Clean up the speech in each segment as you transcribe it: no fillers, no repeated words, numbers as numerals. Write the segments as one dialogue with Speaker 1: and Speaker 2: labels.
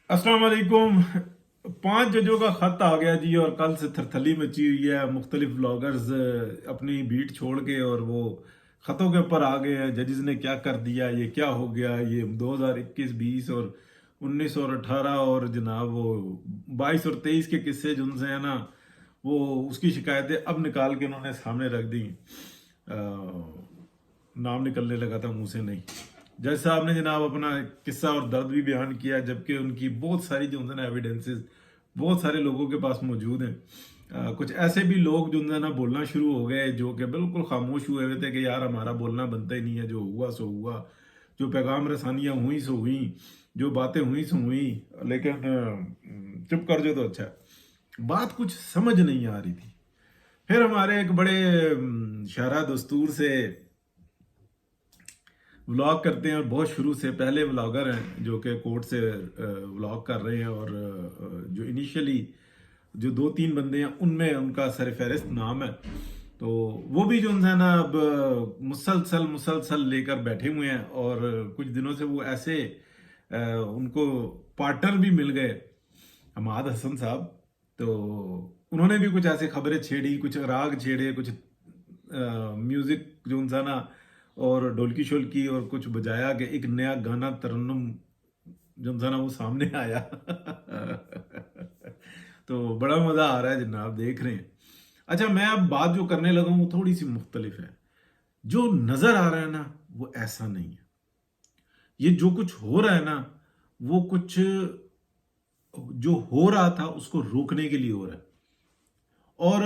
Speaker 1: अस्सलाम वालेकुम। 5 जजों का खत आ गया जी और कल से थरथली मची हुई है। मुख्तलिफ ब्लॉगर्स अपनी बीट छोड़ के और वो खतों के ऊपर आ गए हैं। जजेस ने क्या कर दिया, ये क्या हो गया, ये 2021, 20 और 19 और 18 और जनाब वो 22 और 23 के किस्से जो उनसे है ना, वो उसकी शिकायतें अब निकाल के उन्होंने सामने रख दी। नाम निकलने लगा था मुंह से, नहीं। जज साहब ने जनाब अपना किस्सा और दर्द भी बयान किया, जबकि उनकी बहुत सारी जो है ना एविडेंसेस बहुत सारे लोगों के पास मौजूद हैं। कुछ ऐसे भी लोग जो है ना बोलना शुरू हो गए जो कि बिल्कुल खामोश हुए हुए थे कि यार हमारा बोलना बनता ही नहीं है, जो हुआ सो हुआ, जो पैगाम रसानियाँ हुई सो हुई, जो बातें हुई सो हुई, लेकिन चुप कर जो तो अच्छा है। बात कुछ समझ नहीं आ रही थी। फिर हमारे एक बड़े शारा दस्तूर से व्लॉग करते हैं और बहुत शुरू से पहले व्लॉगर हैं जो कि कोर्ट से व्लॉग कर रहे हैं, और जो इनिशियली जो 2-3 बंदे हैं उनमें उनका सरफहरिस्त नाम है। तो वो भी जो है ना अब मुसलसल मुसलसल लेकर बैठे हुए हैं, और कुछ दिनों से वो ऐसे उनको पार्टनर भी मिल गए, हमाद हसन साहब। तो उन्होंने भी कुछ ऐसे खबरें छेड़ी, कुछ राग छेड़े, कुछ म्यूजिक जो था ना, और ढोलकी शोलकी और कुछ बजाया कि एक नया गाना तरन्नुम जो था ना वो सामने आया। तो बड़ा मजा आ रहा है जनाब, देख रहे हैं। अच्छा, मैं अब बात जो करने लगा हूँ वो थोड़ी सी मुख्तलिफ है। जो नजर आ रहा है ना वो ऐसा नहीं है। ये जो कुछ हो रहा है ना, वो कुछ जो हो रहा था उसको रोकने के लिए हो रहा है। और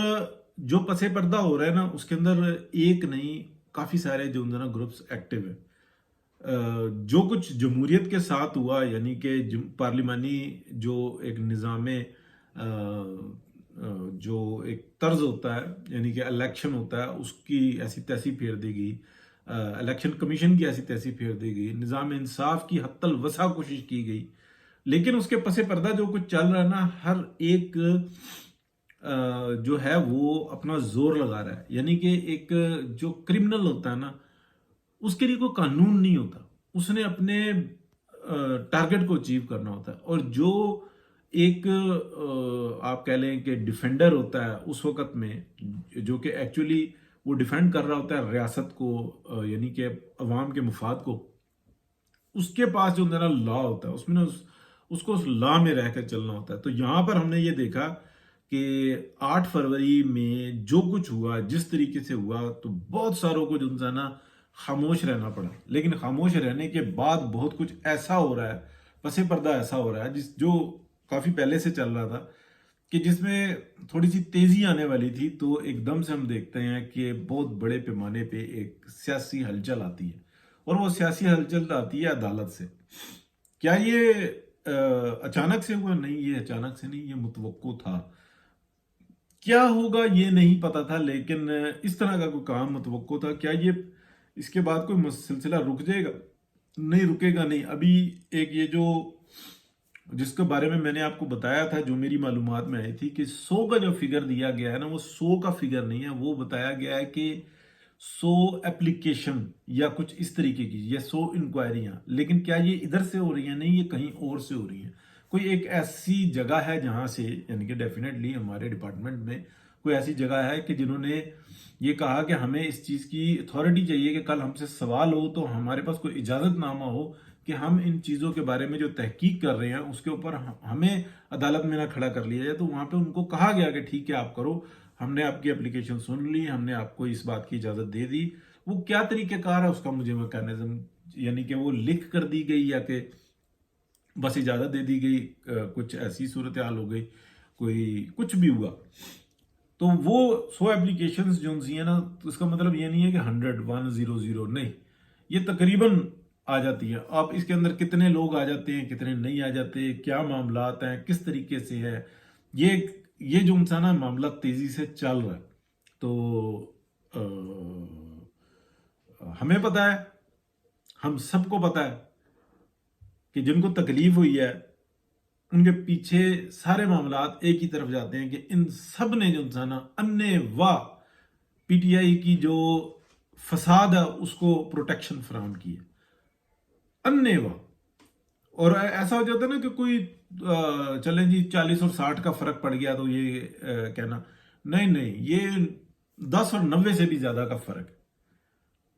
Speaker 1: जो पसे पर्दा हो रहा है ना उसके अंदर एक नहीं, काफी सारे जो ना ग्रुप्स एक्टिव है। जो कुछ जमहूरियत के साथ हुआ, यानी कि पार्लिमानी जो एक निज़ाम जो एक तर्ज होता है, यानी कि इलेक्शन होता है, उसकी ऐसी तैसी फेर दी गई। इलेक्शन कमीशन की ऐसी तैसी फेर दी गई। निज़ाम इंसाफ की हत्तल वसा कोशिश की गई। लेकिन उसके पसे पर्दा जो कुछ चल रहा है ना, हर एक जो है वो अपना जोर लगा रहा है। यानी कि एक जो क्रिमिनल होता है ना, उसके लिए कोई कानून नहीं होता। उसने अपने टारगेट को अचीव करना होता है। और जो एक आप कह लें कि डिफेंडर होता है उस वक्त में, जो कि एक्चुअली वो डिफेंड कर रहा होता है रियासत को, यानी कि अवाम के मुफाद को, उसके पास जो मेरा लॉ होता है उसमें ना उसको उस लॉ में रहकर चलना होता है। तो यहां पर हमने ये देखा कि 8 फरवरी में जो कुछ हुआ, जिस तरीके से हुआ, तो बहुत सारों को जो है ना खामोश रहना पड़ा। लेकिन खामोश रहने के बाद बहुत कुछ ऐसा हो रहा है, पसे पर्दा ऐसा हो रहा है जिस जो काफी पहले से चल रहा था, कि जिसमें थोड़ी सी तेजी आने वाली थी। तो एकदम से हम देखते हैं कि बहुत बड़े पैमाने पे एक सियासी हलचल आती है, और वो सियासी हलचल आती है अदालत से। क्या ये अचानक से हुआ? नहीं, ये अचानक से नहीं, ये मुतवक्को था। क्या होगा ये नहीं पता था, लेकिन इस तरह का कोई काम मुतवक्को था। क्या ये इसके बाद कोई सिलसिला रुक जाएगा? नहीं, रुकेगा नहीं। अभी एक ये जो जिसके बारे में मैंने आपको बताया था, जो मेरी मालूमात में आई थी कि 100 का जो फिगर दिया गया है ना, वो 100 का फिगर नहीं है। वो बताया गया है कि 100 एप्लीकेशन या कुछ इस तरीके की, या 100 इंक्वायरियां। लेकिन क्या ये इधर से हो रही हैं? नहीं, ये कहीं और से हो रही हैं। कोई एक ऐसी जगह है जहां से, यानी कि डेफिनेटली हमारे डिपार्टमेंट में कोई ऐसी जगह है कि जिन्होंने ये कहा कि हमें इस चीज की अथॉरिटी चाहिए कि कल हमसे सवाल हो तो हमारे पास कोई इजाजतनामा हो कि हम इन चीजों के बारे में जो तहकीक कर रहे हैं उसके ऊपर हमें अदालत में ना खड़ा कर लिया जाए। तो वहां पे उनको कहा गया कि ठीक है आप करो, हमने आपकी एप्लीकेशन सुन ली, हमने आपको इस बात की इजाजत दे दी। वो क्या तरीकेकार है उसका मुझे मैकेनिज्म, यानी कि वो लिख कर दी गई या कि बस इजाजत दे दी गई, कुछ ऐसी सूरत हाल हो गई, कोई कुछ भी हुआ। तो वो 100 एप्लीकेशंस जो हैं ना, तो इसका मतलब ये नहीं है कि 100 नहीं, ये तकरीबन आ जाती है। अब इसके अंदर कितने लोग आ जाते हैं, कितने नहीं आ जाते, क्या मामलात हैं, किस तरीके से है, ये ये जो इंसान ना मामला तेजी से चल रहा है। तो हमें पता है, हम सबको पता है कि जिनको तकलीफ हुई है उनके पीछे सारे मामलात एक ही तरफ जाते हैं कि इन सब ने जो इंसान अन्य वाह पीटीआई की जो फसाद है उसको प्रोटेक्शन फराहम की है। अन्य वाह। اور ایسا ہو جاتا ہے نا کہ کوئی چلیں جی 40 اور 60 کا فرق پڑ گیا تو یہ کہنا نہیں نہیں، یہ 10 اور 90 سے بھی زیادہ کا فرق ہے.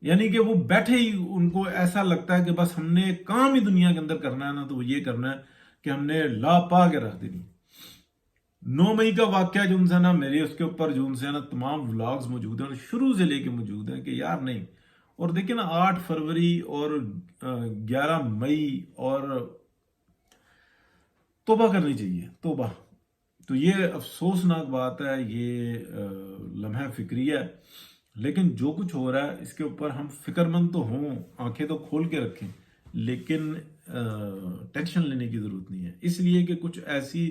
Speaker 1: یعنی کہ وہ بیٹھے ہی ان کو ایسا لگتا ہے کہ بس ہم نے کام ہی دنیا کے اندر کرنا ہے نا، تو وہ یہ کرنا ہے کہ ہم نے لا پا کے رکھ دینی. 9 مئی کا واقعہ جو ان سے نا میرے اس کے اوپر جو ان سے نا تمام ولاگز موجود ہیں اور شروع سے لے کے موجود ہیں کہ یار نہیں. اور دیکھیں نا 8 فروری اور 11 مئی اور توبہ کرنی چاہیے، توبہ. تو یہ افسوسناک بات ہے، یہ لمحہ فکری ہے. لیکن جو کچھ ہو رہا ہے اس کے اوپر ہم فکر مند تو ہوں، آنکھیں تو کھول کے رکھیں، لیکن ٹینشن لینے کی ضرورت نہیں ہے. اس لیے کہ کچھ ایسی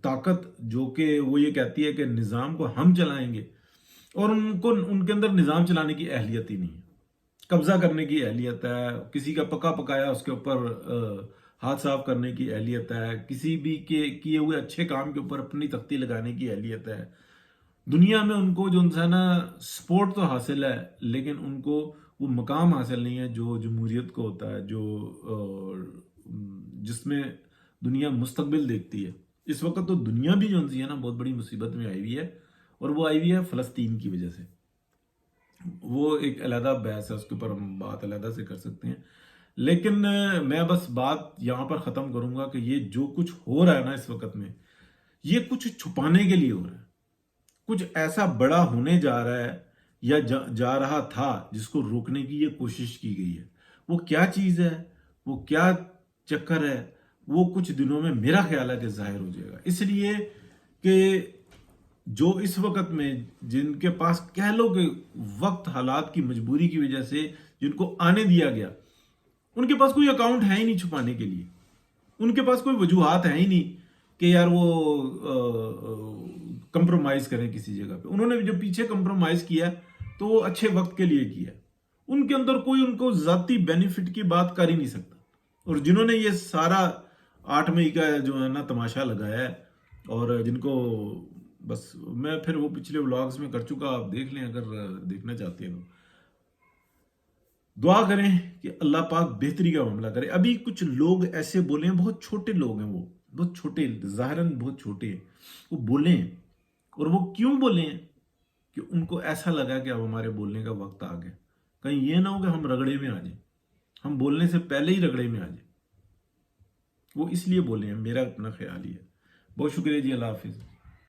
Speaker 1: طاقت جو کہ وہ یہ کہتی ہے کہ نظام کو ہم چلائیں گے، اور ان کے اندر نظام چلانے کی اہلیت ہی نہیں ہے. قبضہ کرنے کی اہلیت ہے، کسی کا پکا پکایا اس کے اوپر ہاتھ صاف کرنے کی اہلیت ہے، کسی بھی کے کیے ہوئے اچھے کام کے اوپر اپنی تختی لگانے کی اہلیت ہے. دنیا میں ان کو جو انسان سپورٹ تو حاصل ہے، لیکن ان کو وہ مقام حاصل نہیں ہے جو جمہوریت کو ہوتا ہے، جو جس میں دنیا مستقبل دیکھتی ہے. اس وقت تو دنیا بھی جو ہے نا بہت بڑی مصیبت میں آئی ہوئی ہے، اور وہ آئی ہوئی ہے فلسطین کی وجہ سے. وہ ایک علیحدہ بحث ہے، اس کے اوپر ہم بات علیحدہ سے کر سکتے ہیں. لیکن میں بس بات یہاں پر ختم کروں گا کہ یہ جو کچھ ہو رہا ہے نا اس وقت میں، یہ کچھ چھپانے کے لیے ہو رہا ہے. کچھ ایسا بڑا ہونے جا رہا ہے یا جا رہا تھا جس کو روکنے کی یہ کوشش کی گئی ہے. وہ کیا چیز ہے، وہ کیا چکر ہے، وہ کچھ دنوں میں میرا خیال ہے کہ ظاہر ہو جائے گا. اس لیے کہ جو اس وقت میں جن کے پاس کہہ لو کہ وقت حالات کی مجبوری کی وجہ سے جن کو آنے دیا گیا، ان کے پاس کوئی اکاؤنٹ ہے ہی نہیں چھپانے کے لیے. ان کے پاس کوئی وجوہات ہے ہی نہیں کہ یار وہ کمپرومائز کریں کسی جگہ پہ. انہوں نے جو پیچھے کمپرومائز کیا تو وہ اچھے وقت کے لیے کیا. ان کے اندر کوئی ان کو ذاتی بینیفٹ کی بات کر ہی نہیں سکتا. اور جنہوں نے یہ سارا 8 مئی کا جو ہے نا تماشا لگایا ہے، اور جن کو بس میں پھر وہ پچھلے ولاگز میں کر چکا، آپ دیکھ لیں اگر دیکھنا چاہتے ہیں. دعا کریں کہ اللہ پاک بہتری کا معاملہ کرے. ابھی کچھ لوگ ایسے بولے ہیں، بہت چھوٹے لوگ ہیں، وہ بہت چھوٹے، ظاہراً بہت چھوٹے ہیں، وہ بولے ہیں. اور وہ کیوں بولے ہیں؟ کہ ان کو ایسا لگا کہ اب ہمارے بولنے کا وقت آ گیا. کہیں یہ نہ ہو کہ ہم رگڑے میں آ جائیں، ہم بولنے سے پہلے ہی رگڑے میں آ جائیں. وہ اس لیے بولے ہیں، میرا اپنا خیال ہی ہے. بہت شکریہ جی، اللہ حافظ.